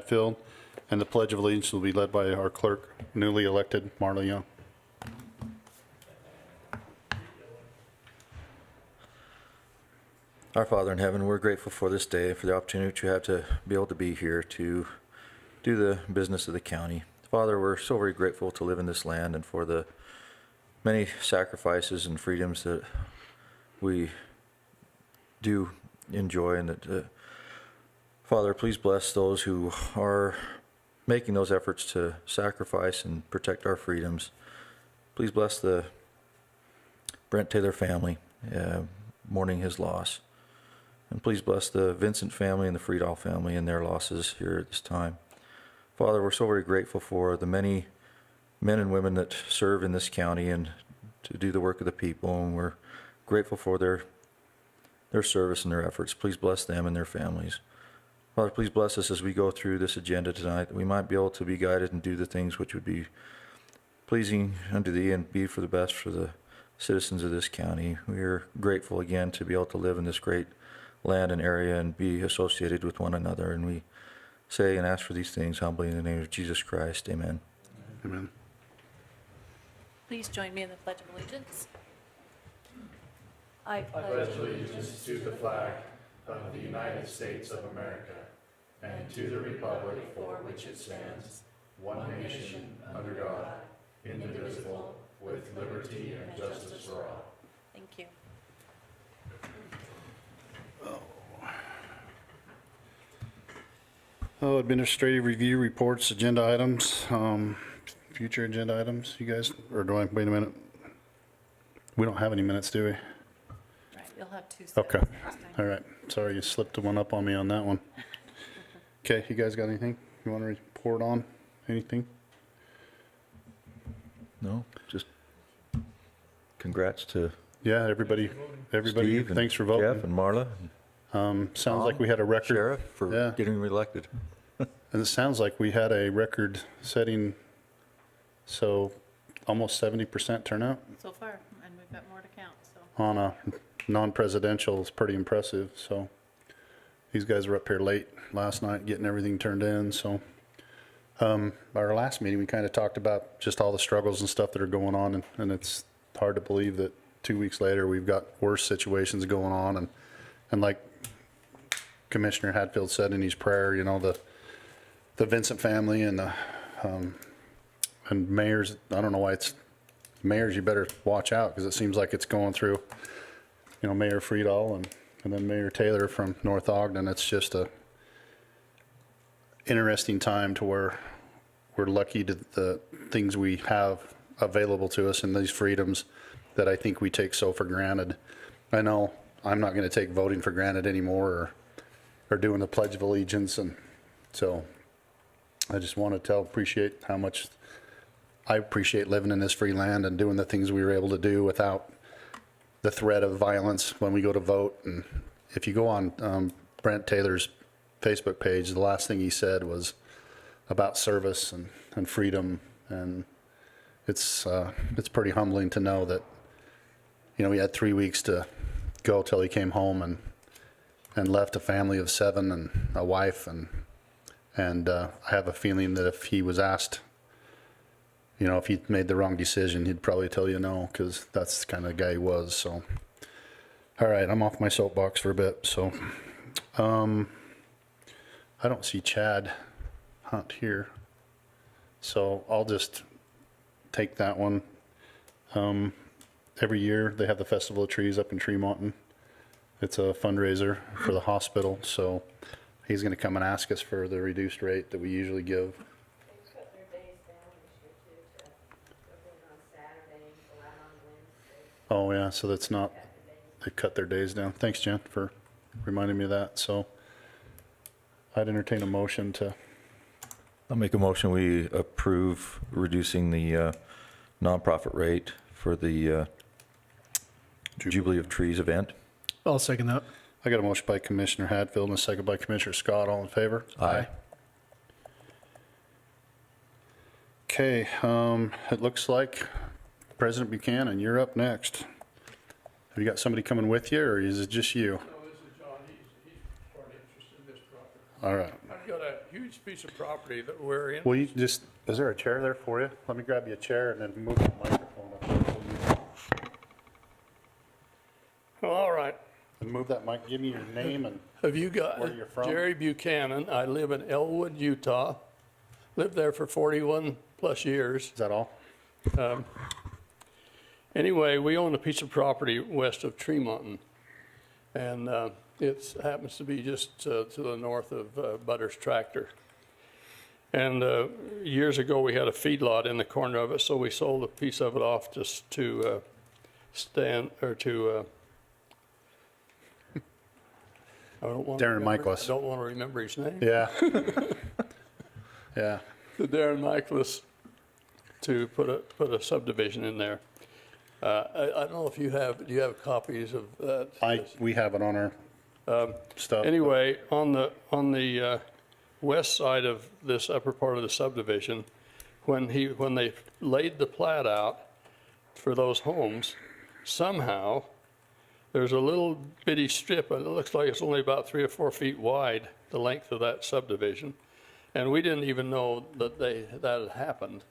Hadfield, and the Pledge of Allegiance will be led by our clerk, newly elected Marla Young. Our Father in heaven, we're grateful for this day, for the opportunity you have to be able to be here to do the business of the county. Father, we're so very grateful to live in this land and for the many sacrifices and freedoms that we do enjoy, and that, Father, please bless those who are making those efforts to sacrifice and protect our freedoms. Please bless the Brent Taylor family, mourning his loss. And please bless the Vincent family and the Friedel family and their losses here at this time. Father, we're so very grateful for the many men and women that serve in this county and to do the work of the people, and we're grateful for their service and their efforts. Please bless them and their families. Father, please bless us as we go through this agenda tonight, that we might be able to be guided and do the things which would be pleasing unto Thee and be for the best for the citizens of this county. We are grateful again to be able to live in this great land and area and be associated with one another. And we say and ask for these things humbly in the name of Jesus Christ. Amen. Amen. Please join me in the Pledge of Allegiance. I pledge allegiance to the flag of the United States of America and to the republic for which it stands, one nation, under God, indivisible, with liberty and justice for all. Thank you. Oh, administrative review reports, agenda items, future agenda items, you guys, or do I, wait a minute. We don't have any minutes, do we? Right, you'll have two sets Okay, next time. all right. Sorry, you slipped one up on me on that one. Okay, you guys got anything you want to report on? Anything? No, just congrats to Yeah, everybody, Steve thanks for and voting. Jeff and Marla. Sounds like we had a record. Sheriff for Yeah. getting reelected. And it sounds like we had a record setting, so almost 70% turnout So far, and we've got more to count, so. on a non-presidential is pretty impressive. So these guys were up here late last night getting everything turned in. So our last meeting, we kind of talked about just all the struggles and stuff that are going on. And it's hard to believe that 2 weeks later, we've got worse situations going on. And like Commissioner Hadfield said in his prayer, you know, the Vincent family and the and mayors, I don't know why it's mayors, you better watch out, because it seems like it's going through, you know, Mayor Friedel and then Mayor Taylor from North Ogden. It's just a interesting time to where we're lucky to the things we have available to us and these freedoms that I think we take so for granted. I know I'm not going to take voting for granted anymore, or doing the Pledge of Allegiance, and so I just want to appreciate how much I appreciate living in this free land and doing the things we were able to do without the threat of violence when we go to vote. And if you go on Brent Taylor's Facebook page, the last thing he said was about service and freedom, and it's pretty humbling to know that, you know, he had 3 weeks to go till he came home and left a family of 7 and a wife, and I have a feeling that if he was asked, you know, if he made the wrong decision, he'd probably tell you no, because that's the kind of guy he was. So, all right, I'm off my soapbox for a bit. So, I don't see Chad Hunt here, so I'll just take that one. Every year they have the Festival of Trees up in Tremonton. It's a fundraiser for the hospital, so he's going to come and ask us for the reduced rate that we usually give. They cut their days down this year too, to go in on Saturday and go out on Wednesday. Oh yeah, so that's not, they cut their days down. Thanks, Jen, for reminding me of that. So I'd entertain a motion to, I'll make a motion we approve reducing the nonprofit rate for the Jubilee of Trees event. I'll second that. I got a motion by Commissioner Hadfield and a second by Commissioner Scott. All in favor? Aye. Okay, it looks like President Buchanan, you're up next. Have you got somebody coming with you, or is it just you? No, this is John. He's part interested in this property. All right. got a huge piece of property that we're in. Will you just, is there a chair there for you? Let me grab you a chair and then move the microphone up. All right. And move that mic, give me your name and, Have you got Where you're from? Jerry Buchanan? I live in Elwood, Utah. Lived there for 41 plus years. is that all? Anyway, we own a piece of property west of Tremonton, and it happens to be just to the north of Butter's Tractor. And years ago, we had a feedlot in the corner of it, so we sold a piece of it off just to I don't want to Darren remember- Michaelis. I don't want to remember his name. Yeah. Yeah. To Darren Michaelis to put a subdivision in there. I don't know if do you have copies of that? We have it on our stuff. Anyway, on the west side of this upper part of the subdivision, when they laid the plat out for those homes, somehow there's a little bitty strip, and it looks like it's only about 3 or 4 feet wide, the length of that subdivision, and we didn't even know that had happened.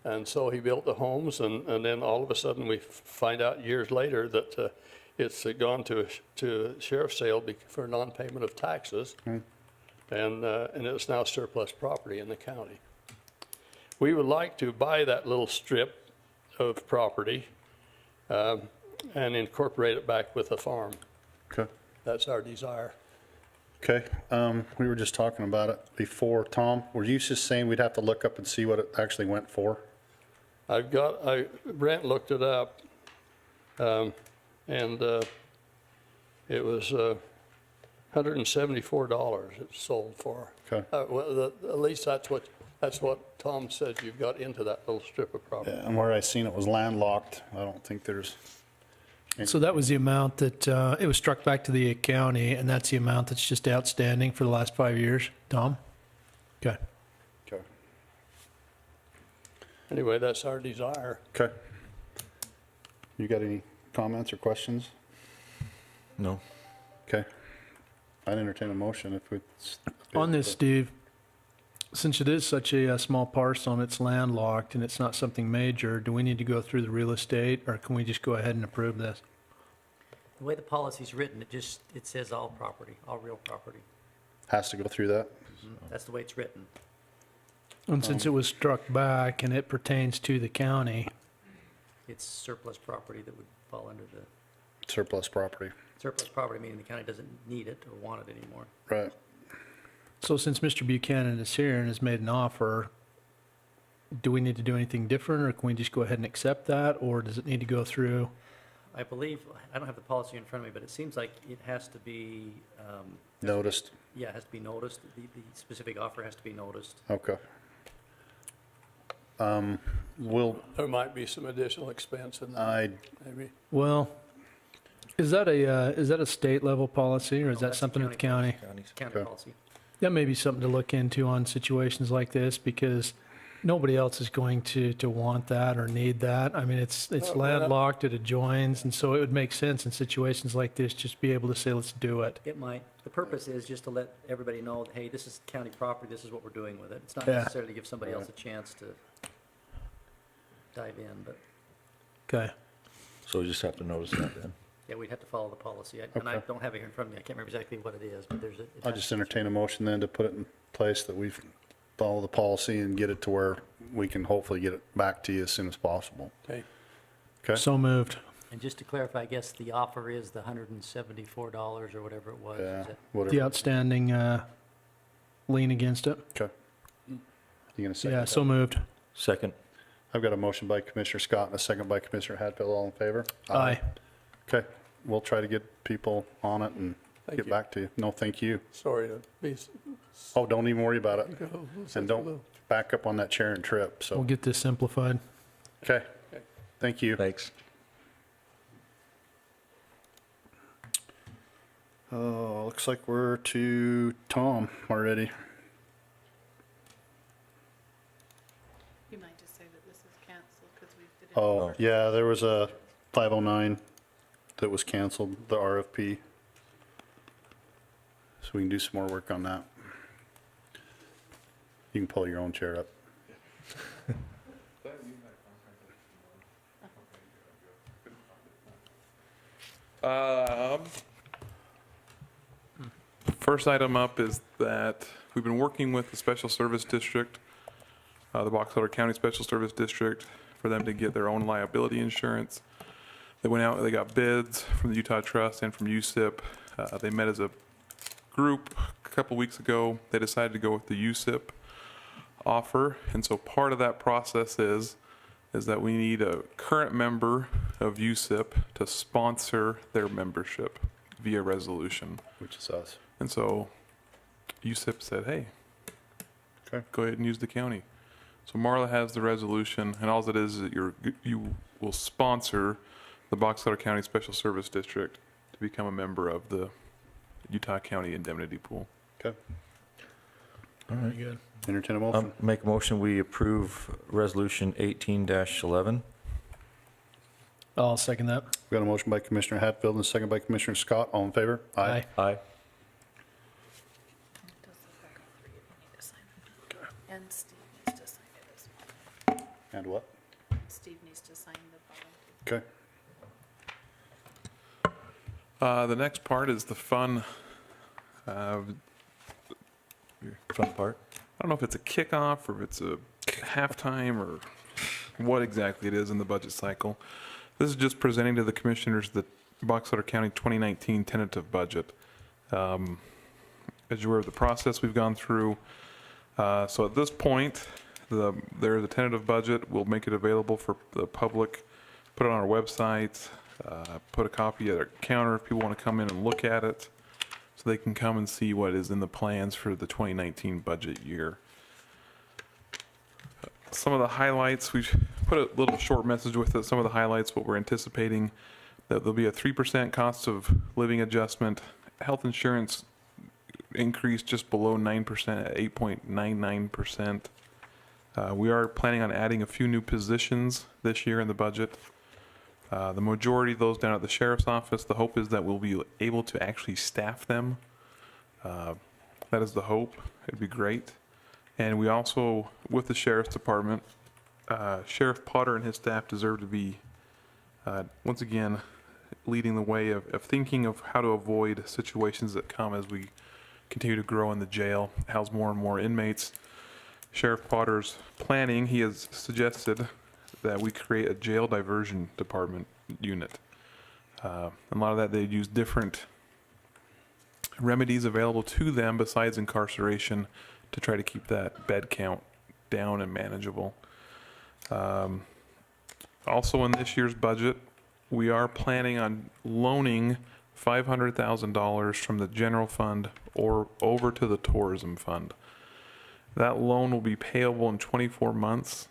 And so he built the homes, and then all of a sudden we find out years later that it's gone to a sheriff's sale for non-payment of taxes, and it's now surplus property in the county. We would like to buy that little strip of property and incorporate it back with a farm. Okay. That's our desire. Okay. We were just talking about it before. Tom, were you just saying we'd have to look up and see what it actually went for? Brent looked it up, and it was $174 it sold for. Okay. Well, at least that's what Tom says you've got into that little strip of property. Yeah, and where I seen it was landlocked. I don't think there's. So that was the amount that, it was struck back to the county, and that's the amount that's just outstanding for the last 5 years, Tom? Okay. Okay. Anyway, that's our desire. Okay. You got any comments or questions? No. Okay. I'd entertain a motion if we. On this, Steve, since it is such a small parcel and it's landlocked and it's not something major, do we need to go through the real estate, or can we just go ahead and approve this? The way the policy's written, it says all property, all real property. Has to go through that? That's the way it's written. And since it was struck back and it pertains to the county, It's surplus property that would fall under the Surplus property. surplus property, meaning the county doesn't need it or want it anymore. Right. so since Mr. Buchanan is here and has made an offer, do we need to do anything different, or can we just go ahead and accept that, or does it need to go through? I believe, I don't have the policy in front of me, but it seems like it has to be, Noticed. yeah, it has to be noticed. The specific offer has to be noticed. Okay. There might be some additional expense in that, I, maybe. Well, is that a state level policy, or is that that's something at the county? County Okay. policy. That may be something to look into on situations like this, because nobody else is going to want that or need that. I mean, it's well, landlocked, it adjoins, and so it would make sense in situations like this, just be able to say, let's do it. It might. The purpose is just to let everybody know, hey, this is county property, this is what we're doing with it. It's not Yeah. necessarily to give somebody else a chance to dive in, but Okay. So we just have to notice that then. yeah, we'd have to follow the policy. And I Okay. don't have it here in front of me. I can't remember exactly what it is, but there's a. it I has just to- entertain a motion then to put it in place that we follow the policy and get it to where we can hopefully get it back to you as soon as possible. Okay. Okay? So moved. And just to clarify, I guess the offer is the $174 or whatever it was. Yeah, Is it? The whatever. outstanding lien against it. Okay. You gonna second Yeah, that? so moved. Second. I've got a motion by Commissioner Scott and a second by Commissioner Hadfield. All in favor? Aye. Okay, we'll try to get people on it and Thank get you. back to you. No, thank you. Sorry to be. Oh, don't even worry about it. And And don't back up on that chair and trip, We'll so, get this simplified. okay. Thank you. Thanks. Looks like we're to Tom already. You might just say that this is canceled because we did it. Oh, yeah, there was a 509 that was canceled, the RFP. So we can do some more work on that. You can pull your own chair up. First item up is that we've been working with the Special Service District, the Box Elder County Special Service District, for them to get their own liability insurance. They went out, they got bids from the Utah Trust and from USIP. They met as a group a couple weeks ago. They decided to go with the USIP offer, and so part of that process is that we need a current member of USIP to sponsor their membership via resolution. Which is us. And so USIP said, hey, Okay. go ahead and use the county. So Marla has the resolution, and all it is that you will sponsor the Box Elder County Special Service District to become a member of the Utah County Indemnity Pool. Okay. All right. Good. Entertain a motion. Make a motion, we approve Resolution 18-11. I'll second that. We got a motion by Commissioner Hatfield and a second by Commissioner Scott. All in favor? Aye. It does look like all three of you need to sign it. And Steve needs to sign it as well. And what? Steve needs to sign the bottom. Okay. The next part is the fun. Fun part. I don't know if it's a kickoff or if it's a halftime or what exactly it is in the budget cycle. This is just presenting to the commissioners the Box Elder County 2019 tentative budget. As you're aware of the process we've gone through, so at this point, there's a tentative budget. We'll make it available for the public, put it on our website, put a copy at our counter if people want to come in and look at it, so they can come and see what is in the plans for the 2019 budget year. Some of the highlights, we've put a little short message with it. Some of the highlights, what we're anticipating, that there'll be a 3% cost of living adjustment. Health insurance increase just below 9% at 8.99%. We are planning on adding a few new positions this year in the budget. The majority of those down at the sheriff's office, the hope is that we'll be able to actually staff them. That is the hope. It'd be great. And we also, with the sheriff's department, Sheriff Potter and his staff deserve to be, once again, leading the way of thinking of how to avoid situations that come as we continue to grow in the jail, house more and more inmates. Sheriff Potter's planning, he has suggested that we create a jail diversion department unit. A lot of that, they use different remedies available to them besides incarceration to try to keep that bed count down and manageable. Also in this year's budget, we are planning on loaning $500,000 from the general fund or over to the tourism fund. That loan will be payable in 24 months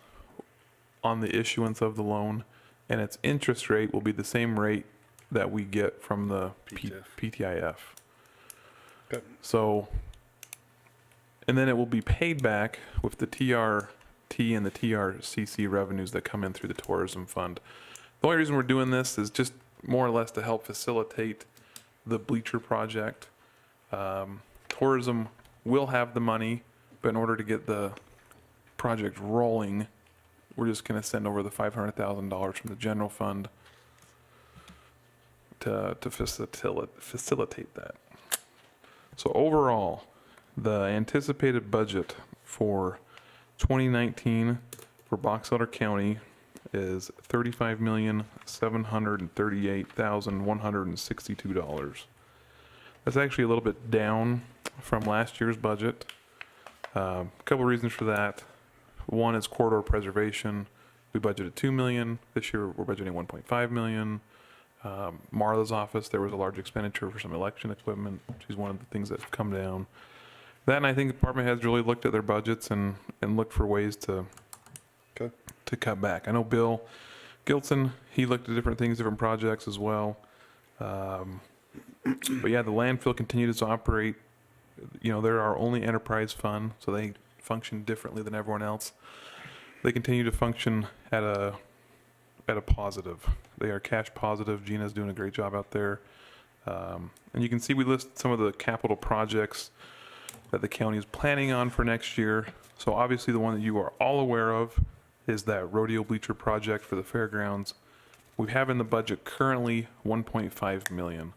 on the issuance of the loan, and its interest rate will be the same rate that we get from the PTIF. Okay. So, and then it will be paid back with the TRT and the TRCC revenues that come in through the tourism fund. The only reason we're doing this is just more or less to help facilitate the bleacher project. Tourism will have the money, but in order to get the project rolling, we're just going to send over the $500,000 from the general fund to facilitate that. So overall, the anticipated budget for 2019 for Box Elder County is $35,738,162. That's actually a little bit down from last year's budget. A couple reasons for that. One is corridor preservation. We budgeted $2 million. This year we're budgeting $1.5 million. Marla's office, there was a large expenditure for some election equipment, which is one of the things that's come down. That, and I think department heads really looked at their budgets and looked for ways to cut back. I know Bill Gilson, he looked at different things, different projects as well. But yeah, the landfill continues to operate. You know, they're our only enterprise fund, so they function differently than everyone else. They continue to function at a positive. They are cash positive. Gina's doing a great job out there. And you can see we list some of the capital projects that the county is planning on for next year. So obviously the one that you are all aware of is that rodeo bleacher project for the fairgrounds. We have in the budget currently 1.5 million.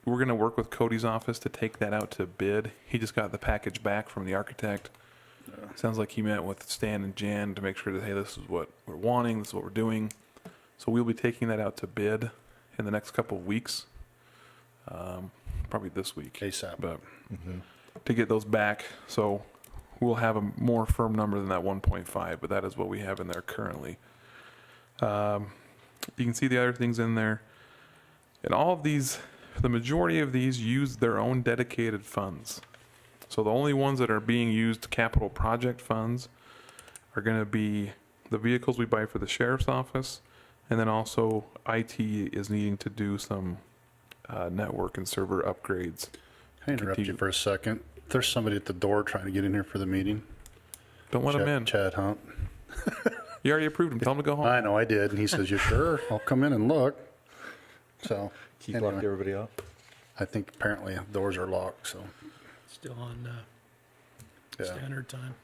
We're gonna work with Cody's office to take that out to bid. He just got the package back from the architect. Sounds like he met with Stan and Jan to make sure that, hey, this is what we're wanting, this is what we're doing. So we'll be taking that out to bid in the next couple of weeks. Probably this week. ASAP. But to get those back, so we'll have a more firm number than that 1.5, but that is what we have in there currently. You can see the other things in there. And all of these, the majority of these use their own dedicated funds. So the only ones that are being used capital project funds are going to be the vehicles we buy for the sheriff's office, and then also IT is needing to do some network and server upgrades. Can I interrupt you for a second? There's somebody at the door trying to get in here for the meeting. Don't let him in. Chad Hunt. You already approved him. Tell him to go home. I know I did, and he says, "You sure? I'll come in and look." So Keep anyway, locked everybody up. I think apparently doors are locked. So Still on yeah. standard time.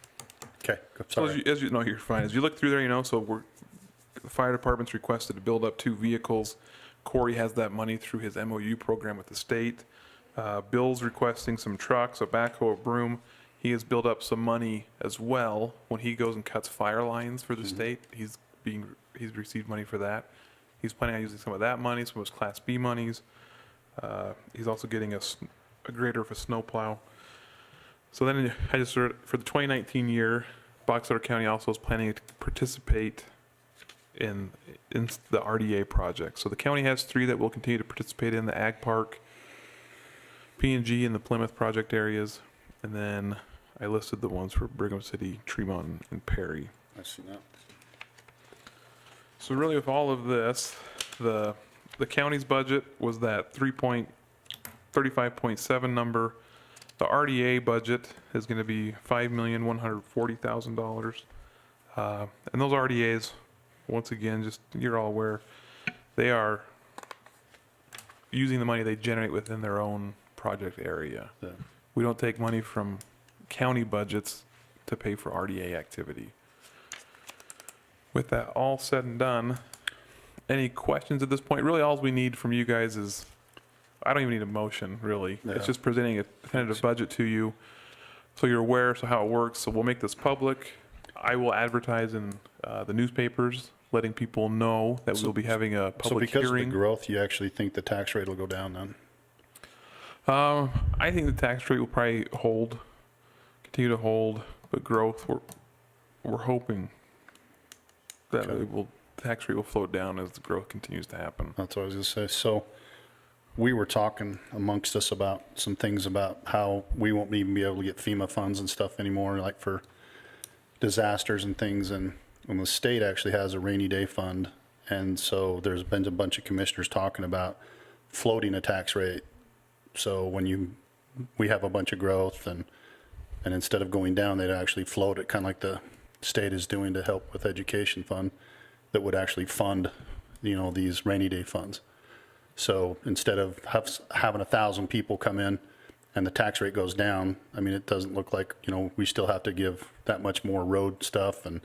Okay. So Sorry. as you know, you're fine. As you look through there, so the fire department's requested to build up 2 vehicles. Corey has that money through his MOU program with the state. Bill's requesting some trucks, a backhoe, a broom. He has built up some money as well when he goes and cuts fire lines for the state. He's received money for that. He's planning on using some of that money, some of his Class B monies. He's also getting a grader for snowplow. So then I just heard for the 2019 year, Box Elder County also is planning to participate in the RDA project. So the county has 3 that will continue to participate in the Ag Park, P&G, and the Plymouth project areas. And then I listed the ones for Brigham City, Tremont, and Perry. I see that. So really with all of this, the county's budget was that 35.7 number. The RDA budget is going to be $5,140,000. And those RDAs, once again, just you're all aware, they are using the money they generate within their own project area. Yeah. We don't take money from county budgets to pay for RDA activity. With that all said and done, any questions at this point? Really, all we need from you guys is, I don't even need a motion, really. Yeah. It's just presenting a tentative budget to you so you're aware, so how it works. So we'll make this public. I will advertise in the newspapers, letting people know that we'll be having a public So because hearing. of the growth, you actually think the tax rate will go down then? I think the tax rate will probably continue to hold, but growth, we're hoping that tax rate will float down as the growth continues to happen. That's what I was going to say. So we were talking amongst us about some things about how we won't even be able to get FEMA funds and stuff anymore, like for disasters and things. And when the state actually has a rainy day fund. And so there's been a bunch of commissioners talking about floating a tax rate. So when we have a bunch of growth and instead of going down, they'd actually float it, kind of like the state is doing to help with education fund that would actually fund, these rainy day funds. So instead of having 1,000 people come in and the tax rate goes down, I mean, it doesn't look like, we still have to give that much more road stuff and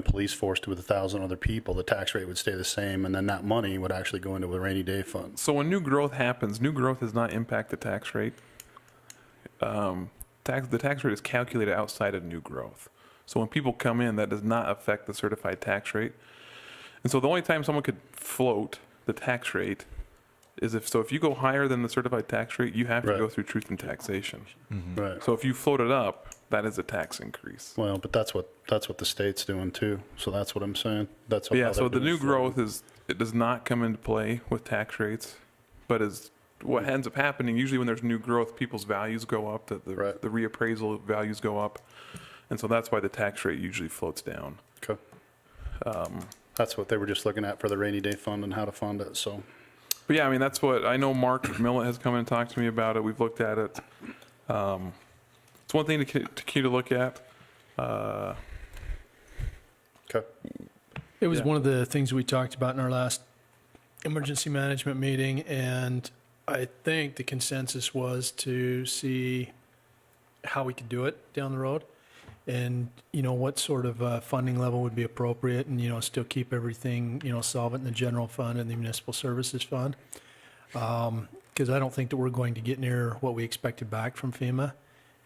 police force to 1,000 other people. The tax rate would stay the same, and then that money would actually go into a rainy day fund. So when new growth happens, new growth does not impact the tax rate. The tax rate is calculated outside of new growth. So when people come in, that does not affect the certified tax rate. And so the only time someone could float the tax rate is if you go higher than the certified tax rate, you have to Right. go through truth and taxation. Right. So if you float it up, that is a tax increase. Well, but that's what the state's doing too. So that's what I'm saying. That's what. Yeah, how so they're the new doing floating. growth it does not come into play with tax rates, but what ends up happening, usually when there's new growth, people's values go up, the Right. reappraisal values go up. And so that's why the tax rate usually floats down. Okay. That's what they were just looking at for the rainy day fund and how to fund it. So. But yeah, I mean, that's what I know. Mark Millet has come in and talked to me about it. We've looked at it. It's one thing to continue to look at. Okay. It was Yeah. one of the things we talked about in our last emergency management meeting, and I think the consensus was to see how we could do it down the road. and, what sort of funding level would be appropriate and, still keep everything, solvent in the general fund and the municipal services fund. Because I don't think that we're going to get near what we expected back from FEMA.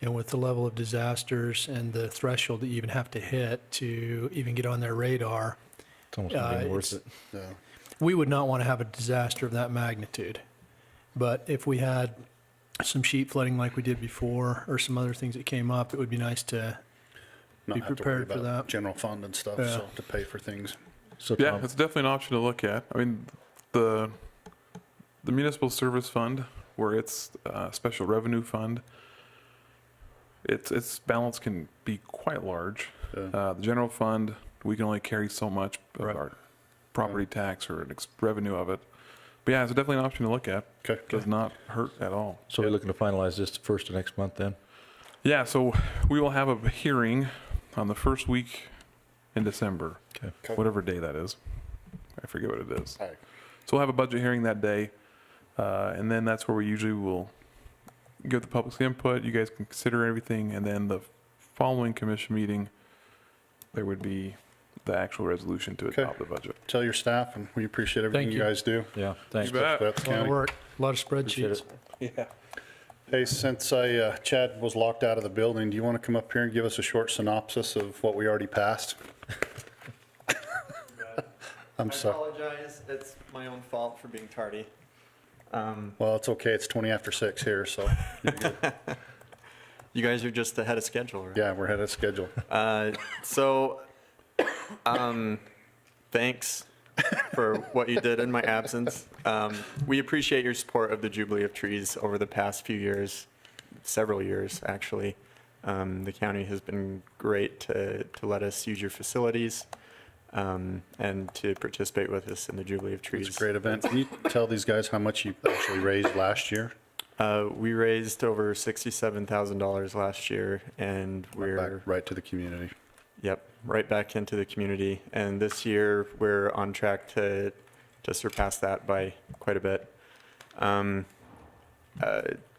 And with the level of disasters and the threshold that you even have to hit to even get on their radar, It's almost not even worth it's- it. Yeah. we would not want to have a disaster of that magnitude. But if we had some sheet flooding like we did before, or some other things that came up, it would be nice to Not be have to worry prepared for about that. general fund and stuff, Yeah. so to pay for things. So Yeah, Tom, it's definitely an option to look at. I mean, the municipal service fund, where it's a special revenue fund, its balance can be quite large. Yeah. The general fund, we can only carry so much of Right. our property tax or revenue of it. But yeah, it's definitely an option to look at. Okay. Does not hurt at all. so we're looking to finalize this first of next month then? Yeah, so we will have a hearing on the first week in December, Okay. whatever day that is. I forget what it is. All right. So we'll have a budget hearing that day, and then that's where we usually will give the public's input. You guys can consider everything, and then the following commission meeting, there would be the actual resolution to Okay. adopt the budget. Tell your staff, and we appreciate everything Thank you you. guys do. Yeah, thanks. You bet. That's A lot of county. work, a lot of Appreciate spreadsheets. it. Yeah. Hey, since Chad was locked out of the building, do you want to come up here and give us a short synopsis of what we already passed? I'm I sorry. apologize. It's my own fault for being tardy. Well, it's okay. It's 20 after 6 here, so you're good. You guys are just ahead of schedule, right? Yeah, we're ahead of schedule. So, thanks for what you did in my absence. We appreciate your support of the Jubilee of Trees over the past few years, several years, actually. The county has been great to let us use your facilities and to participate with us in the Jubilee of Trees. It's a great event. Can you tell these guys how much you actually raised last year? We raised over $67,000 last year, and we're Right to the community. Yep, right back into the community. And this year, we're on track to surpass that by quite a bit. Don't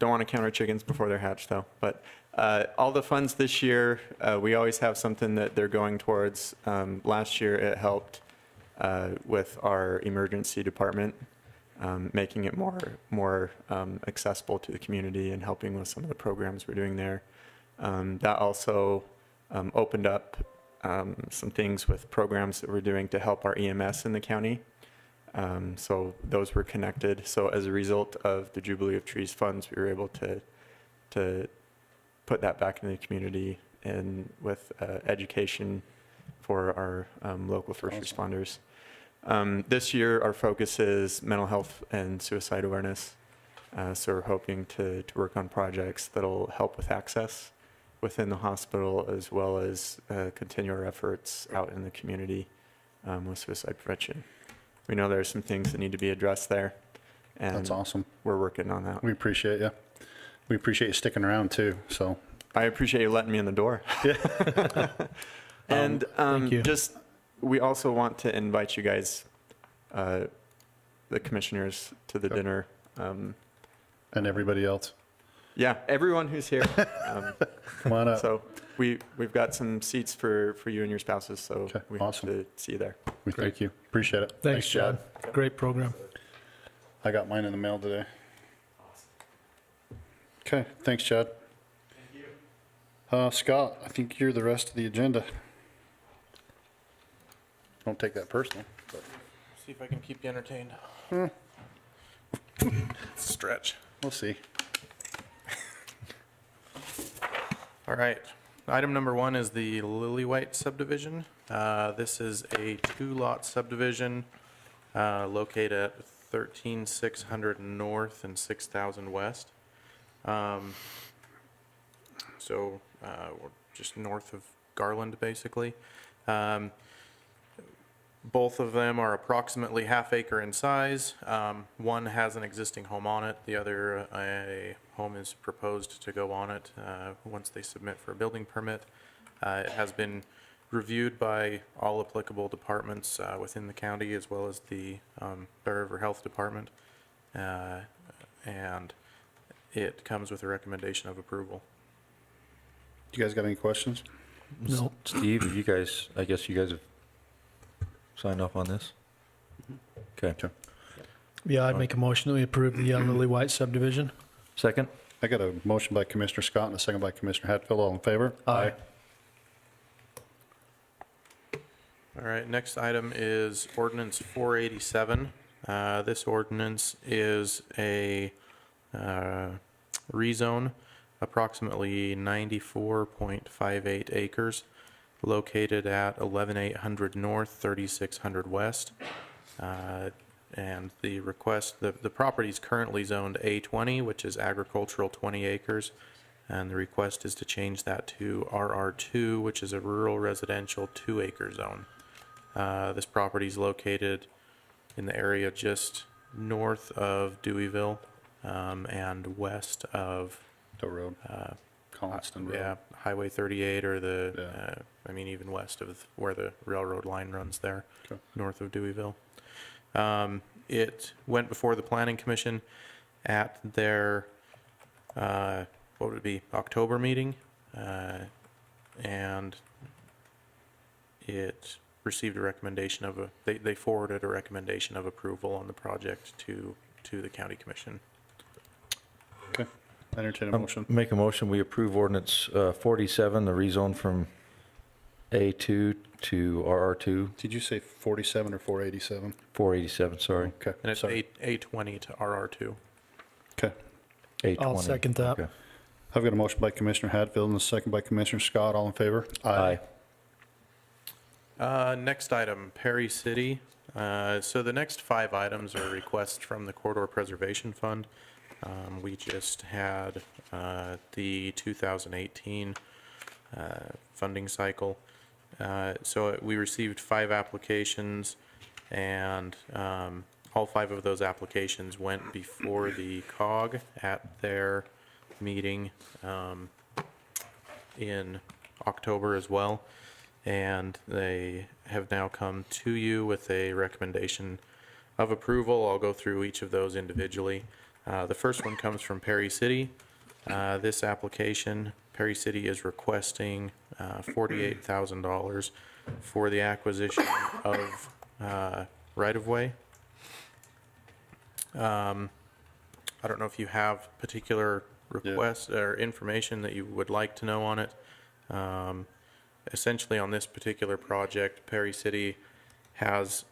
want to count our chickens before they're hatched, though. But all the funds this year, we always have something that they're going towards. Last year, it helped with our emergency department, making it more accessible to the community and helping with some of the programs we're doing there. That also opened up some things with programs that we're doing to help our EMS in the county. So those were connected. So as a result of the Jubilee of Trees funds, we were able to put that back in the community and with education for our local first responders. This year, our focus is mental health and suicide awareness. So we're hoping to work on projects that'll help with access within the hospital, as well as continue our efforts out in the community with suicide prevention. We know there are some things that need to be addressed there, and That's awesome. we're working on that. We appreciate you. We appreciate you sticking around too, so. I appreciate you letting me in the door. And Thank you. just, we also want to invite you guys, the commissioners, to the Yep. dinner. And everybody else. Yeah, everyone who's here. Come on up. So we've got some seats for you and your spouses, so Okay, we awesome. hope to see you there. We thank you. Appreciate it. Thanks, Chad. Great program. I got mine in the mail today. Okay, thanks, Chad. Thank you. Scott, I think you're the rest of the agenda. Don't take that personal. But See if I can keep you entertained. Stretch. we'll see. All right. Item number 1 is the Lily-White subdivision. This is a 2-lot subdivision located at 13,600 north and 6,000 west. So we're just north of Garland, basically. Both of them are approximately half acre in size. One has an existing home on it. The other, a home is proposed to go on it once they submit for a building permit. It has been reviewed by all applicable departments within the county, as well as the Bear River Health Department. And it comes with a recommendation of approval. You guys got any questions? No. Steve, have you guys, I guess you guys have signed off on this? Okay. Yeah, I'd make a motion that we approve the Lily White subdivision. Second? I got a motion by Commissioner Scott and a second by Commissioner Hatfield. All in favor? Aye. All right, next item is ordinance 487. This ordinance is a rezone, approximately 94.58 acres, located at 11800 North, 3600 West. And the request, the property is currently zoned A20, which is agricultural 20 acres. And the request is to change that to RR2, which is a rural residential 2-acre zone. This property is located in the area just north of Deweyville and west of The road. Collinston Road. yeah, Highway 38 or even west of where the railroad line runs there, Okay. north of Deweyville. It went before the Planning Commission at their, what would it be, October meeting? And it received a recommendation of they forwarded a recommendation of approval on the project to the County Commission. Okay. Entertain a motion. Make a motion, we approve ordinance 47, the rezone from A2 to RR2, Did you say 47 or 487? 487, sorry. Okay. And it's sorry. A20 to RR2. Okay. 820. I'll second that. Okay. I've got a motion by Commissioner Hatfield and a second by Commissioner Scott. All in favor? Aye. Next item, Perry City. So the next 5 items are requests from the Corridor Preservation Fund. We just had the 2018 funding cycle. So we received 5 applications, and all 5 of those applications went before the COG at their meeting in October as well. And they have now come to you with a recommendation of approval. I'll go through each of those individually. The first one comes from Perry City. This application, Perry City is requesting $48,000 for the acquisition of right-of-way. I don't know if you have particular requests or information that you would like to know on it. Essentially, on this particular project, Perry City has,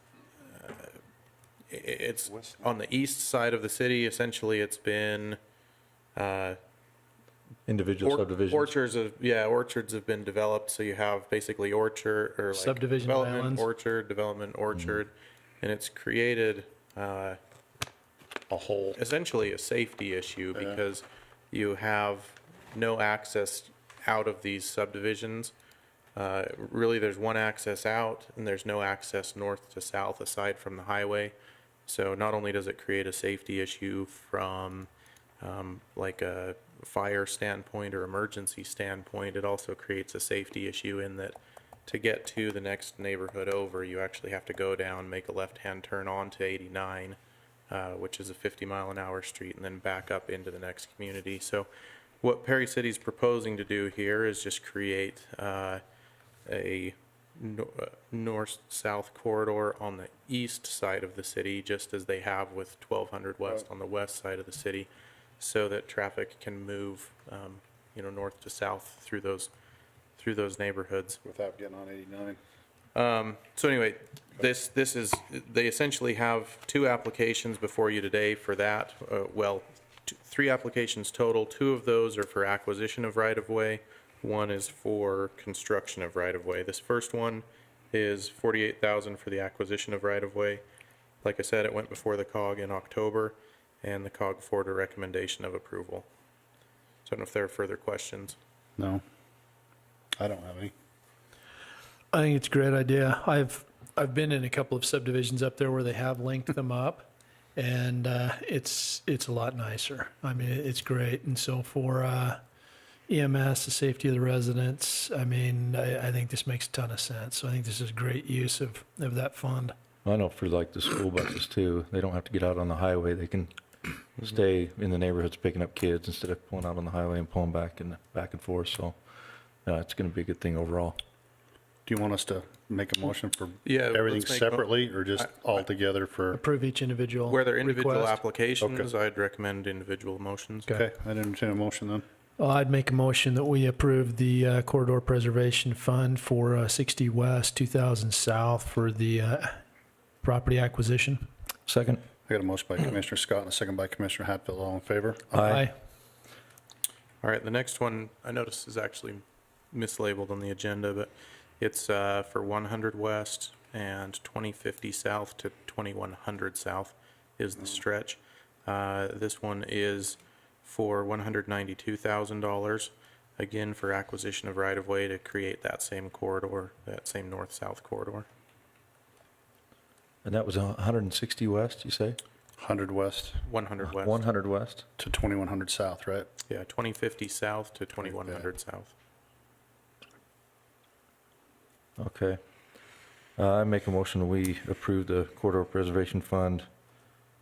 it's on the east side of the city. Essentially, it's been Individual subdivisions. orchards have been developed. So you have basically orchard or like Subdivision development, islands. orchard, and it's created A whole. essentially a safety issue Yeah. because you have no access out of these subdivisions. Really, there's one access out, and there's no access north to south aside from the highway. So not only does it create a safety issue from like a fire standpoint or emergency standpoint, it also creates a safety issue in that to get to the next neighborhood over, you actually have to go down, make a left-hand turn onto 89, which is a 50-mile-an-hour street, and then back up into the next community. So what Perry City's proposing to do here is just create a north-south corridor on the east side of the city, just as they have with 1200 West on the west side of the city, so that traffic can move, north to south through those neighborhoods. Without getting on 89. So anyway, they essentially have 2 applications before you today for that. 3 applications total. 2 of those are for acquisition of right-of-way. 1 is for construction of right-of-way. This first one is $48,000 for the acquisition of right-of-way. Like I said, it went before the COG in October, and the COG forwarded a recommendation of approval. So I don't know if there are further questions. No. I don't have any. I think it's a great idea. I've been in a couple of subdivisions up there where they have linked them up, and it's a lot nicer. I mean, it's great. And so for EMS, the safety of the residents, I mean, I think this makes a ton of sense. So I think this is great use of that fund. I know for like the school buses too, they don't have to get out on the highway. They can stay in the neighborhoods picking up kids instead of pulling out on the highway and pulling back and forth. So it's going to be a good thing overall. Do you want us to make a motion for Yeah, let's everything make separately or just all together for? Approve each individual Where they're individual request. applications, I'd recommend individual motions. Okay, I'd entertain a motion then. Well, I'd make a motion that we approve the Corridor Preservation Fund for 60 West, 2000 South for the property acquisition. Second? I got a motion by Commissioner Scott and a second by Commissioner Hatfield. All in favor? Aye. All right, the next one I noticed is actually mislabeled on the agenda, but it's for 100 West and 2050 South to 2100 South is the stretch. This one is for $192,000, again for acquisition of right-of-way to create that same corridor, that same north-south corridor. And that was 160 West, you say? 100 West 100 West. 100 West? to 2100 South, right? Yeah, 2050 South to 2100 South. Okay. I make a motion that we approve the Corridor Preservation Fund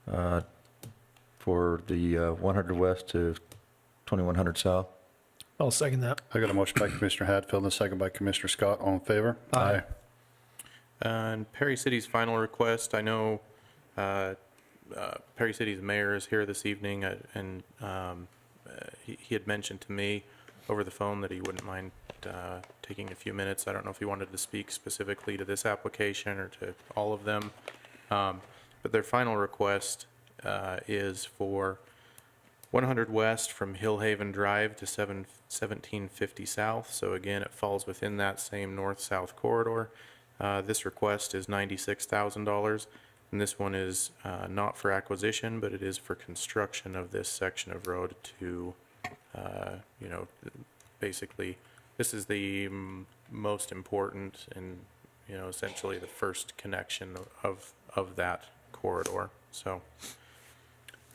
for the 100 West to 2100 South. I'll second that. I got a motion by Commissioner Hatfield and a second by Commissioner Scott. All in favor? Aye. And Perry City's final request, I know Perry City's mayor is here this evening, and he had mentioned to me over the phone that he wouldn't mind taking a few minutes. I don't know if he wanted to speak specifically to this application or to all of them. But their final request is for 100 West from Hillhaven Drive to 1750 South. So again, it falls within that same north-south corridor. This request is $96,000, and this one is not for acquisition, but it is for construction of this section of road to, basically, this is the most important and, essentially the first connection of that corridor. So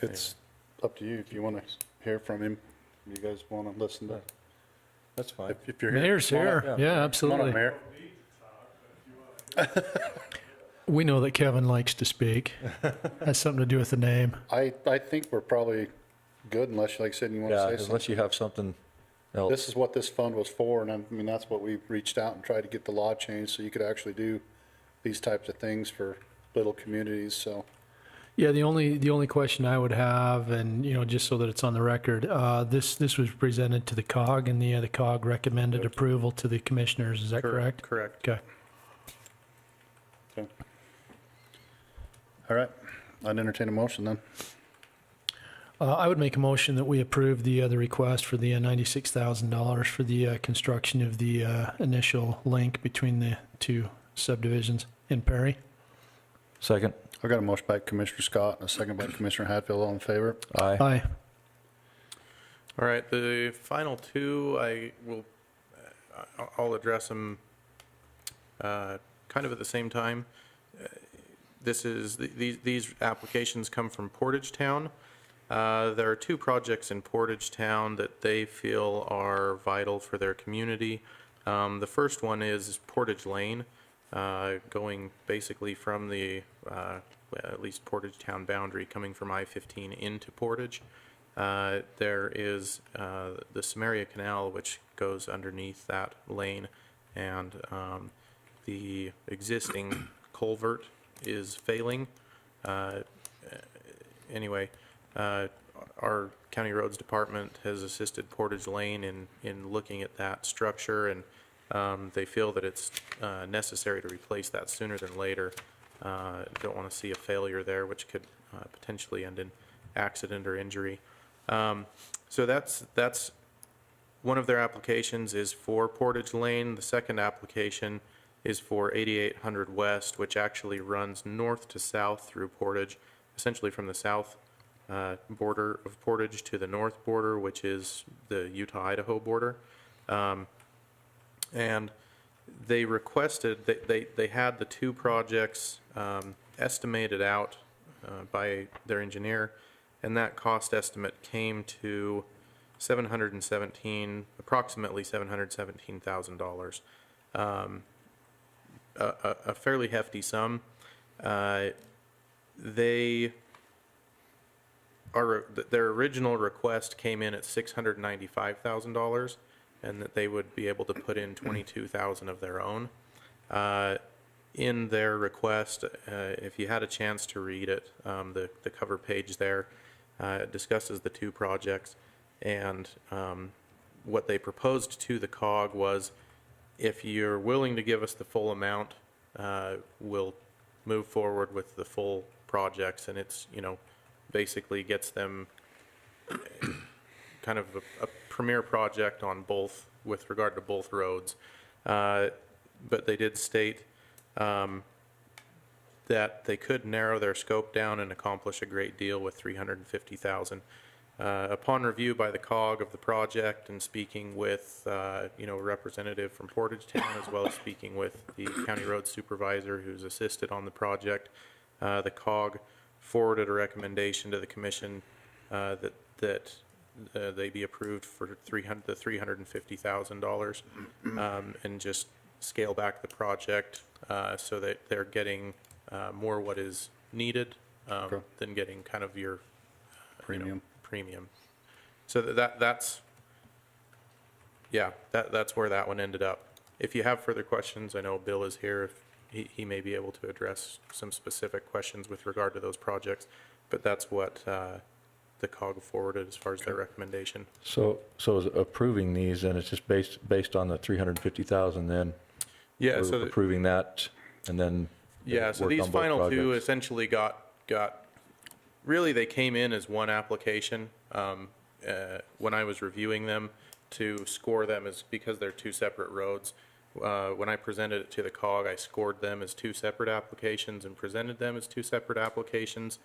It's up to you if you want to hear from him. You guys want to listen to? That's fine. If you're here. Mayor's Come on up. here. Yeah, Come on up, absolutely. Mayor. We know that Kevin likes to speak. Has something to do with the name. I think we're probably good unless, like I said, you want to Yeah, say something. unless you have something else. This is what this fund was for, and I mean, that's what we reached out and tried to get the law changed so you could actually do these types of things for little communities, so. Yeah, the only question I would have, and just so that it's on the record, this was presented to the COG, and the COG recommended approval to the commissioners. Is that correct? Correct. Okay. Okay. All right, I'd entertain a motion then. I would make a motion that we approve the request for the $96,000 for the construction of the initial link between the two subdivisions in Perry. Second? I got a motion by Commissioner Scott and a second by Commissioner Hatfield. All in favor? Aye. Aye. All right, the final two, I'll address them kind of at the same time. These applications come from Portage Town. There are two projects in Portage Town that they feel are vital for their community. The first one is Portage Lane, going basically from the at least Portage Town boundary, coming from I-15 into Portage. There is the Samaria Canal, which goes underneath that lane, and the existing culvert is failing. Anyway, our county roads department has assisted Portage Lane in looking at that structure, and they feel that it's necessary to replace that sooner than later. Don't want to see a failure there, which could potentially end in accident or injury. So that's one of their applications is for Portage Lane. The second application is for 8800 West, which actually runs north to south through Portage, essentially from the south border of Portage to the north border, which is the Utah-Idaho border. And they requested, they had the two projects estimated out by their engineer, and that cost estimate came to approximately $717,000. A fairly hefty sum. Their original request came in at $695,000, and that they would be able to put in 22,000 of their own. In their request, if you had a chance to read it, the cover page there it discusses the two projects, and what they proposed to the COG was, if you're willing to give us the full amount, we'll move forward with the full projects, and it's, basically gets them kind of a premier project on both, with regard to both roads. But they did state that they could narrow their scope down and accomplish a great deal with 350,000. Upon review by the COG of the project and speaking with, a representative from Portage Town, as well as speaking with the county road supervisor who's assisted on the project, the COG forwarded a recommendation to the commission that they be approved for the $350,000 and just scale back the project so that they're getting more what is needed than getting kind of your premium. So that's where that one ended up. If you have further questions, I know Bill is here. If he may be able to address some specific questions with regard to those projects, but that's what the COG forwarded as far as their recommendation. So is approving these, and it's just based on the 350,000 then? Yeah, We're so approving that, and then so work these on both final two projects? essentially got really, they came in as one application when I was reviewing them to score them, as because they're two separate roads. When I presented it to the COG, I scored them as two separate applications and presented them as two separate applications.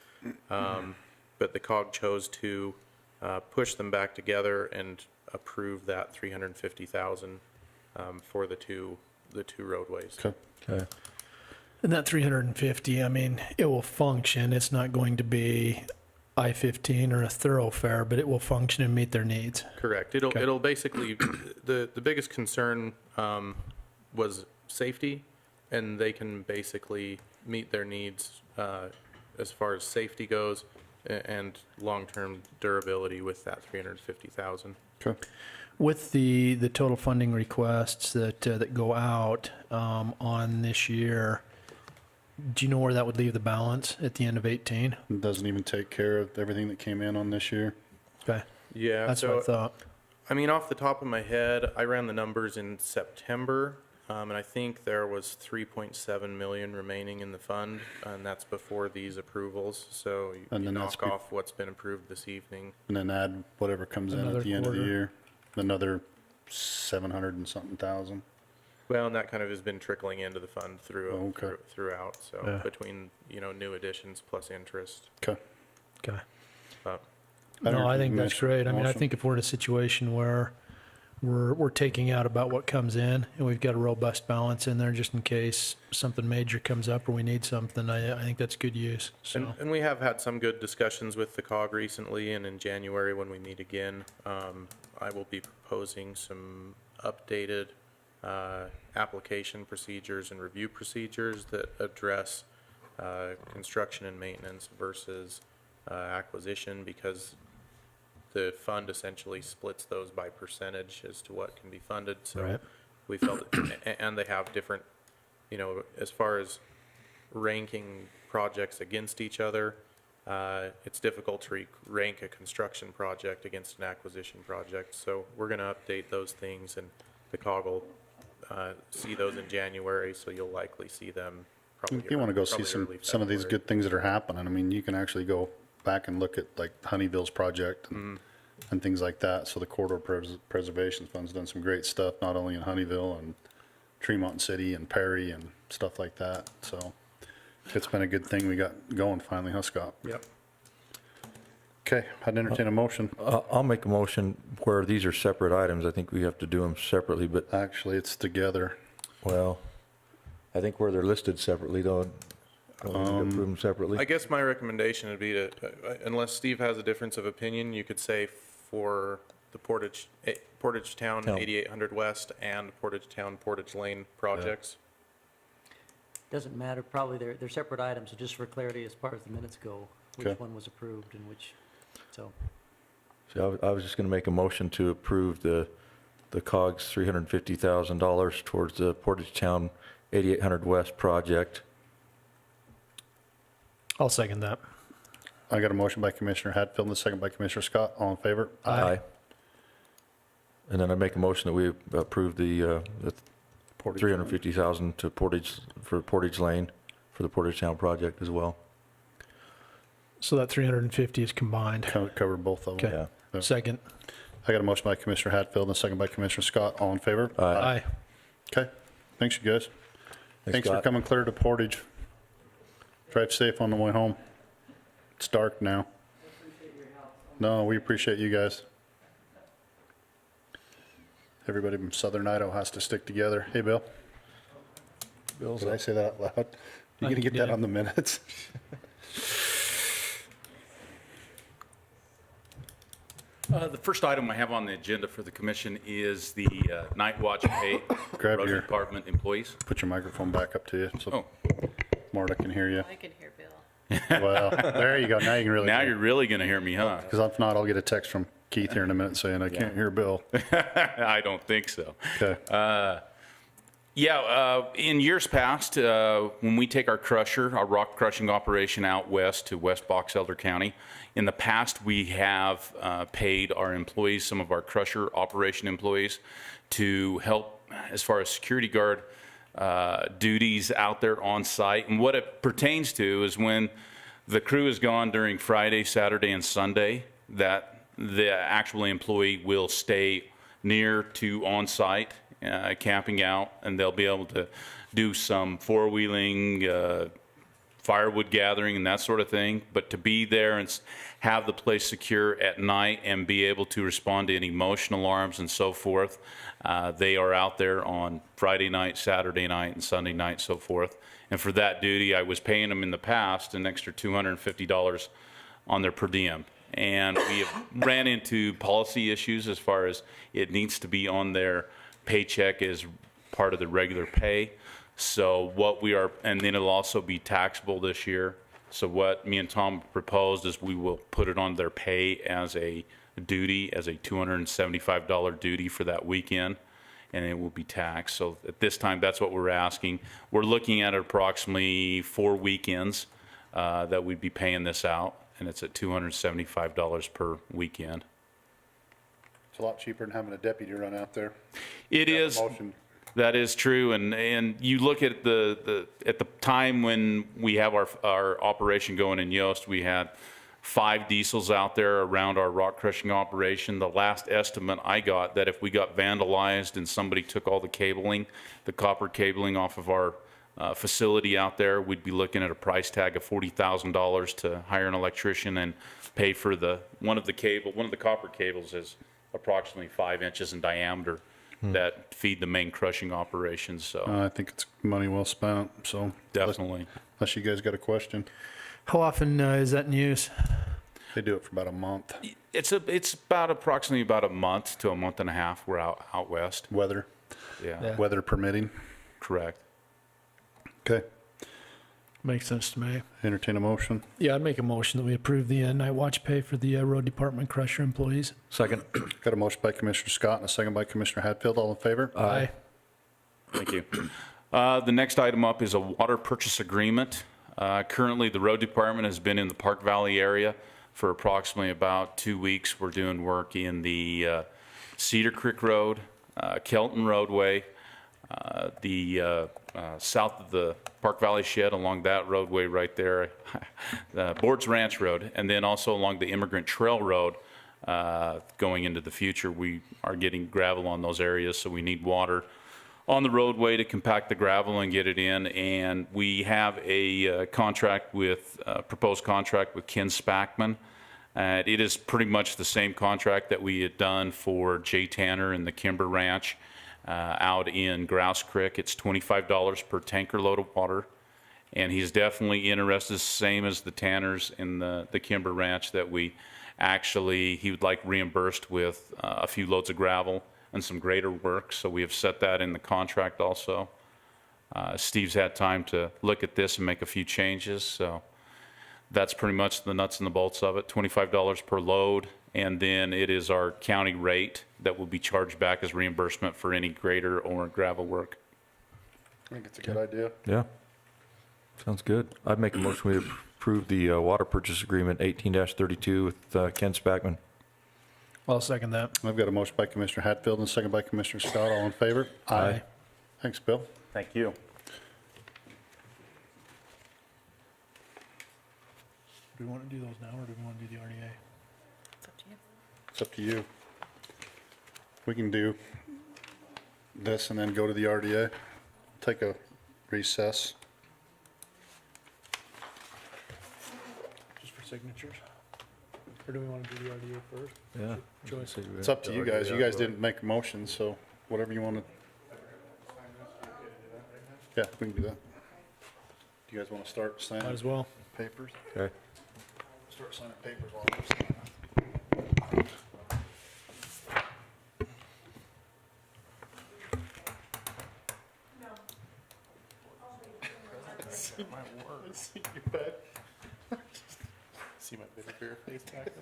But the COG chose to push them back together and approve that 350,000 for the two roadways. Okay. And that 350, I mean, it will function. It's not going to be I-15 or a thoroughfare, but it will function and meet their needs. Correct. It'll basically, the biggest concern was safety, and they can basically meet their needs as far as safety goes and long-term durability with that 350,000. Okay. With the total funding requests that go out on this year, do you know where that would leave the balance at the end of 18? It doesn't even take care of everything that came in on this year. Okay, Yeah, that's what I thought. I mean, off the top of my head, I ran the numbers in September, and I think there was 3.7 million remaining in the fund, and that's before these approvals. So you And then that's knock off what's been approved this evening. And then add whatever comes in Another at the end of the quarter. year, another 700 and something thousand. Well, and that kind of has been trickling into the fund Okay. throughout. So Yeah. between new additions plus interest. Okay. Okay. But No, I think that's great. I mean, I Motion. think if we're in a situation where we're taking out about what comes in, and we've got a robust balance in there just in case something major comes up or we need something, I think that's good use, so. And we have had some good discussions with the COG recently, and in January when we meet again, I will be proposing some updated application procedures and review procedures that address construction and maintenance versus acquisition, because the fund essentially splits those by percentage as to what can be funded. So Right. we felt, and they have different, as far as ranking projects against each other, it's difficult to rank a construction project against an acquisition project. So we're going to update those things, and the COG will see those in January, so you'll likely see them probably. You want to go see probably some of these early good things that are happening. I mean, you can actually go back and look at like Honeyville's project and things like that. So the corridor preservation fund's done some great stuff, not only in Honeyville and Tremont City and Perry and stuff like that. So it's been a good thing we got going finally, huh, Scott? Yep. Okay, I'd entertain a motion. I'll make a motion where these are separate items. I think we have to do them separately, but, Actually, it's together. well, I think where they're listed separately, though, don't we need to approve them separately? I guess my recommendation would be to, unless Steve has a difference of opinion, you could say for the Portage Town Town. 8800 West and Portage Town Portage Lane projects. Doesn't matter, probably they're separate items, so just for clarity, as far as the minutes go, which Okay. one was approved and which, so. So I was just going to make a motion to approve the the COGS $350,000 towards the Portage Town 8800 West project. I'll second that. I got a motion by Commissioner Hatfield and a second by Commissioner Scott. All in favor? Aye. And then I make a motion that we approve the Portage. $350,000 to Portage Lane for the Portage Town project as well. So that 350 is combined. Cover both of them. Okay. Yeah. Second. I got a motion by Commissioner Hatfield and a second by Commissioner Scott. All in favor? Aye. Okay. Thanks, you guys. Thanks for Scott. coming clear to Portage. Drive safe on the way home. It's dark now. No, we appreciate you guys. Everybody from Southern Idaho has to stick together. Hey, Bill. Did I say that out loud? You gonna get that on the minutes? The first item I have on the agenda for the commission is the night watch pay Grab road your, department employees. put your microphone back up to you so Oh, Marta can hear you. I can hear Bill. Well, there you go. Now you can really. now you're really going to hear me, huh? Because if not, I'll get a text from Keith here in a minute saying I can't hear Bill. I don't think so. Okay. In years past, when we take our crusher, our rock crushing operation out west to West Box Elder County, in the past we have paid our employees, some of our crusher operation employees, to help as far as security guard duties out there on site. And what it pertains to is when the crew is gone during Friday, Saturday, and Sunday, that the actual employee will stay near to on site, camping out, and they'll be able to do some four-wheeling, firewood gathering and that sort of thing. But to be there and have the place secure at night and be able to respond to any motion alarms and so forth, they are out there on Friday night, Saturday night, and Sunday night, so forth. And for that duty, I was paying them in the past an extra $250 on their per diem. And we have ran into policy issues as far as it needs to be on their paycheck as part of the regular pay. So what we are, and then it'll also be taxable this year. So what me and Tom proposed is we will put it on their pay as a duty, as a $275 duty for that weekend, and it will be taxed. So at this time, that's what we're asking. We're looking at approximately 4 weekends that we'd be paying this out, and it's at $275 per weekend. It's a lot cheaper than having a deputy run out there. It is. That is true, and you look at the time when we have our operation going in Yost, we had 5 diesels out there around our rock crushing operation. The last estimate I got, that if we got vandalized and somebody took all the cabling, the copper cabling off of our facility out there, we'd be looking at a price tag of $40,000 to hire an electrician and pay for one of the copper cables is approximately 5 inches in diameter that feed the main crushing operations. So I think it's money well spent. So definitely. Unless you guys got a question. How often is that in use? They do it for about a month. It's approximately about a month to a month and a half. We're out west. Weather. Yeah. Weather permitting. Correct. Okay. Makes sense to me. Entertain a motion. Yeah, I'd make a motion that we approve the night watch pay for the road department crusher employees. Second. Got a motion by Commissioner Scott and a second by Commissioner Hatfield. All in favor? Aye. Thank you. The next item up is a water purchase agreement. Currently, the road department has been in the Park Valley area for approximately about 2 weeks. We're doing work in the Cedar Creek Road, Kelton Roadway, the south of the Park Valley Shed along that roadway right there, Board's Ranch Road, and then also along the Immigrant Trail Road going into the future. We are getting gravel on those areas, so we need water on the roadway to compact the gravel and get it in. And we have a proposed contract with Ken Spackman. It is pretty much the same contract that we had done for Jay Tanner and the Kimber Ranch out in Grouse Creek. It's $25 per tanker load of water. And he's definitely interested, same as the Tanners in the Kimber Ranch, that he would like reimbursed with a few loads of gravel and some grader work. So we have set that in the contract also. Steve's had time to look at this and make a few changes. So That's pretty much the nuts and the bolts of it, $25 per load. And then it is our county rate that will be charged back as reimbursement for any grader or gravel work. I think it's a good idea. Yeah. Sounds good. I'd make a motion we approve the water purchase agreement 18-32 with Ken Spackman. I'll second that. I've got a motion by Commissioner Hatfield and a second by Commissioner Scott. All in favor? Aye. Thanks, Bill. Thank you. Do we want to do those now, or do we want to do the RDA? It's up to you. It's up to you. We can do this and then go to the RDA. Take a recess. Just for signatures? Or do we want to do the RDA first? Yeah. Choice. It's up to you guys. You guys didn't make a motion, so whatever you want to. Yeah, we can do that. Do you guys want to start signing Might as well. papers? Okay. Start signing papers while we're signing. See my work. See you back. See my bitter beer face back there?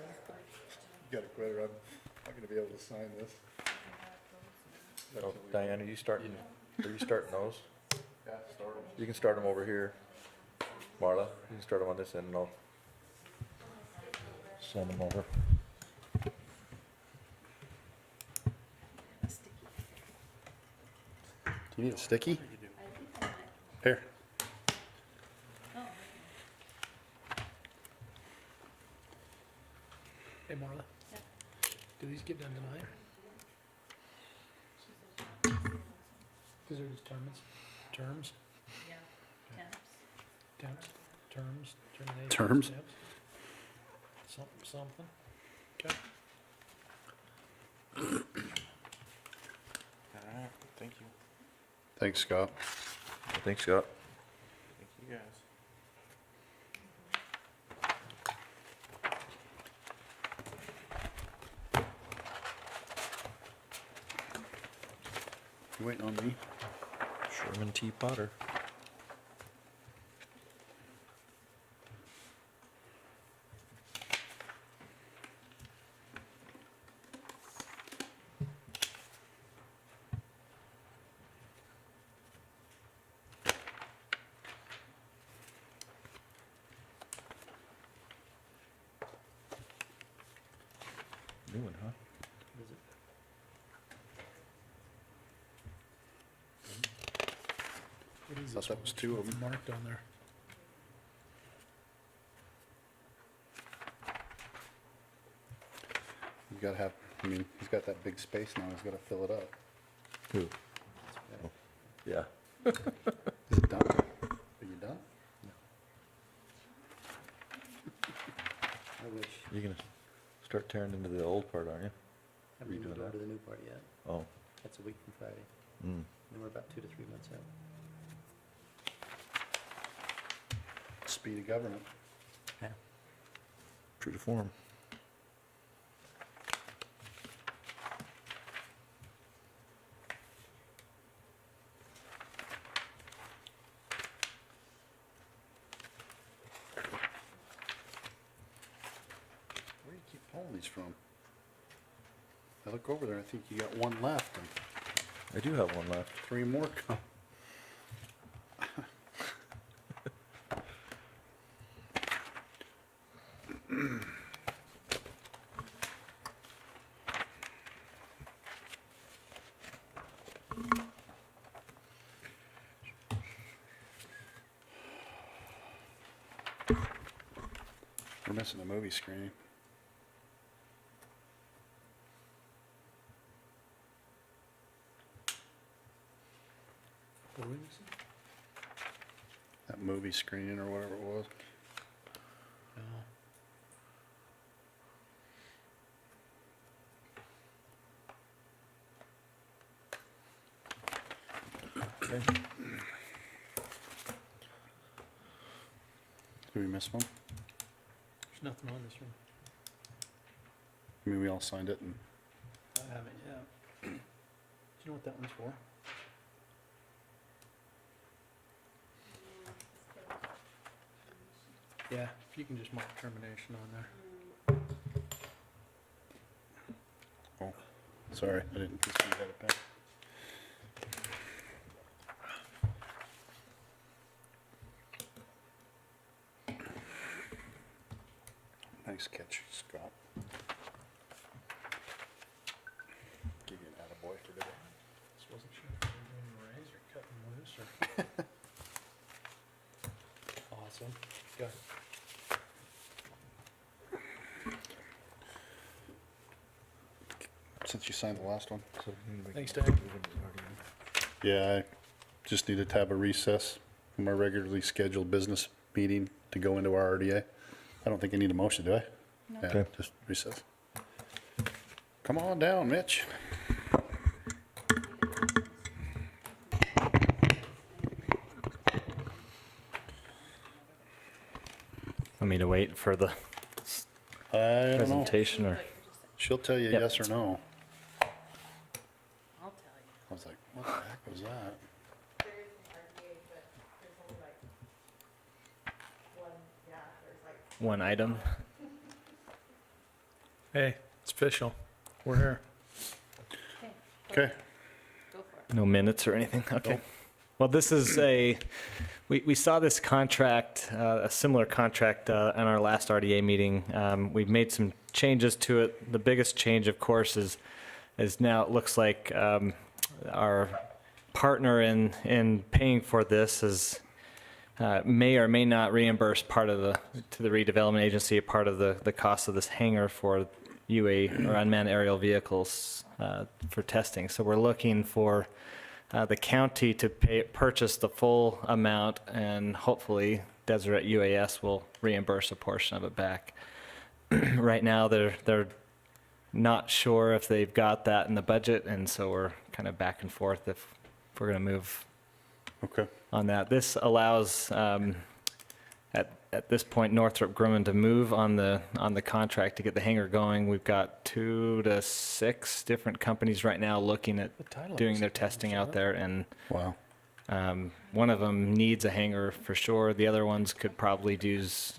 You gotta quit or I'm not gonna be able to sign this. Oh, Diane, are you starting those? Yeah, start 'em. You can start them over here. Marla, you can start them on this end and I'll send them over. Do you need a sticky? Here. Hey, Marla. Do these get done tonight? Because they're just terms, Yeah. temps, terms, termination. Terms? steps. Something. Okay. All right, thank you. Thanks, Scott. Thanks, Scott. Thank you guys. You waiting on me? Sherman T. Potter. New one, huh? Is it? What is Thought this that one? was two of What's them. marked on there. You gotta have, I mean, he's got that big space now, he's gotta fill it up. Who? Yeah. Is it done? Are you done? I wish. You're gonna start tearing into the old part, aren't you? Haven't even Redoing gone that? to the new part yet. Oh. That's a week from Friday. Mm. Then we're about 2 to 3 months out. Speed of government. Yeah. True to form. Where do you keep pulling these from? I look over there, I think you got one left and I do have one left. 3 more come. We're missing a movie screen. What are we missing? That movie screen or whatever it was. No. Okay. Did we miss one? There's nothing on this one. I mean, we all signed it and I haven't yet. Do you know what that one's for? Yeah, if you can just mark termination on there. Oh, sorry, I didn't see you had it back. Nice catch, Scott. Give you an attaboy for today. Just wasn't sure if you were doing raise or cutting loose or. Awesome. Got it. Since you signed the last one. Thanks, Dave. Yeah, I just needed to have a recess from our regularly scheduled business meeting to go into our RDA. I don't think I need a motion, do I? No. Yeah, Okay. just recess. Come on down, Mitch. Want me to wait for the I don't know. presentation or? She'll tell you Yep. yes or no. I'll tell you. I was like, what the heck was that? There is an RDA, but there's only like one, yeah, there's like One item? Hey, it's official. We're here. Okay, Go for it. No minutes or anything? Okay. Nope. Well, this is we saw this contract, a similar contract in our last RDA meeting. We've made some changes to it. The biggest change, of course, is now it looks like our partner in paying for this is may or may not reimburse part of to the redevelopment agency a part of the cost of this hangar for UA or unmanned aerial vehicles for testing. So we're looking for the county to purchase the full amount, and hopefully Deseret UAS will reimburse a portion of it back. Right now, they're not sure if they've got that in the budget, and so we're kind of back and forth if we're going to move okay. on that. This allows, at this point, Northrop Grumman to move on the contract to get the hangar going. We've got 2 to 6 different companies right now looking at doing their testing out there, and Wow. one of them needs a hangar for sure. The other ones could probably use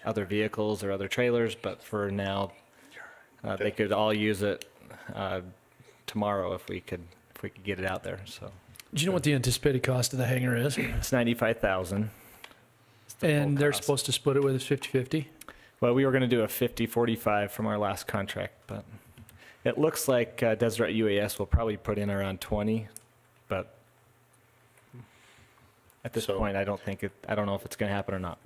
other vehicles or other trailers, but for now, they could all use it tomorrow if we could get it out there. So Do you know what the anticipated cost of the hangar is? it's $95,000. And they're cost. supposed to split it with us 50/50? Well, we were going to do a 50-45 from our last contract, but it looks like Deseret UAS will probably put in around 20, but at this So- point, I don't know if it's going to happen or not.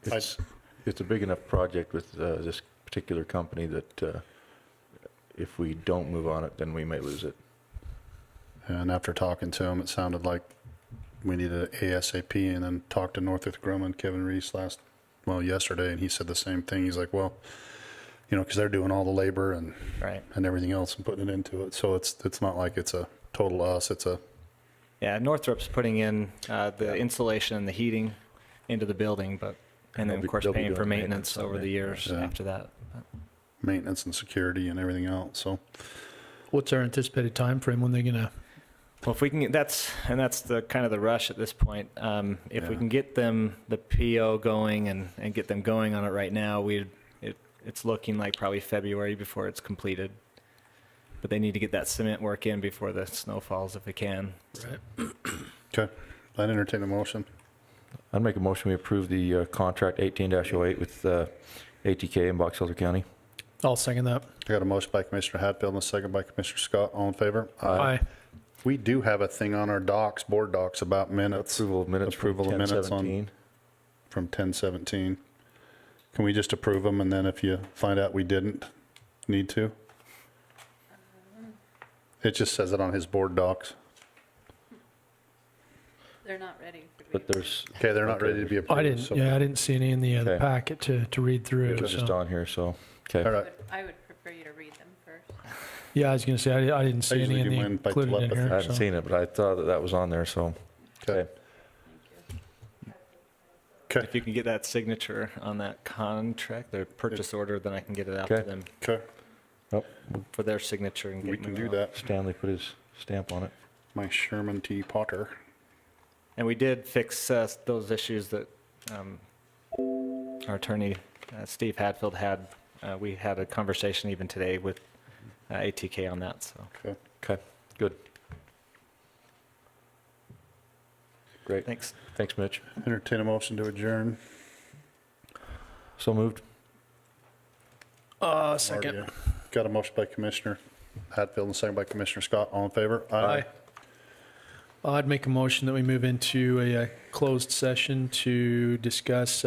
It's a big enough project with this particular company that if we don't move on it, then we may lose it. And after talking to him, it sounded like we needed ASAP, and then talked to Northrop Grumman, Kevin Reese yesterday, and he said the same thing. He's like, well, because they're doing all the labor and Right. and everything else and putting it into it. So it's not like it's a total us. It's a Yeah, Northrop's putting in the insulation and the heating into the building, and then, of course, they'll be paying for doing maintenance maintenance on over the it. ye's Yeah. after that. maintenance and security and everything else. So What's our anticipated time frame when they're gonna? Well, if we can get that's the kind of the rush at this point. If we Yeah. can get them the PO going and get them going on it right now, it's looking like probably February before it's completed. But they need to get that cement work in before the snow falls if they can. Right. okay, I'd entertain a motion. I'd make a motion, we approve the contract 18-08 with ATK in Box Elder County. I'll second that. I got a motion by Commissioner Hatfield and a second by Commissioner Scott. All in favor? Aye. We do have a thing on our board docs about minutes. Approval of minutes from Approval of minutes 10-17. from 10/17. Can we just approve them, and then if you find out we didn't need to? It just says it on his board docs. They're not ready for But there's, Okay, they're not ready to be approved. I didn't. so- Yeah, I didn't see any in the Okay. packet to read through. it was just so. on here, so, All okay. right. I would prefer you to read them first. Yeah, I was gonna say I didn't see any usually in do the mine by included in telepathy. I here. haven't So. seen it, but I thought that was on there, so, okay. Okay, If you can get that signature on that contract, their purchase order, then I can get it out to Okay. them okay, for their signature and get we can moving do on. that. Stanley put his stamp on it. My Sherman T. Potter. And we did fix those issues that our attorney, Steve Hadfield, had, we had a conversation even today with ATK on that, so. Okay. Okay, good. Great. Thanks. Thanks, Mitch. Entertain a motion to adjourn. So moved. Second. Marty, got a motion by Commissioner Hatfield and a second by Commissioner Scott. All in favor? Aye. I'd make a motion that we move into a closed session to discuss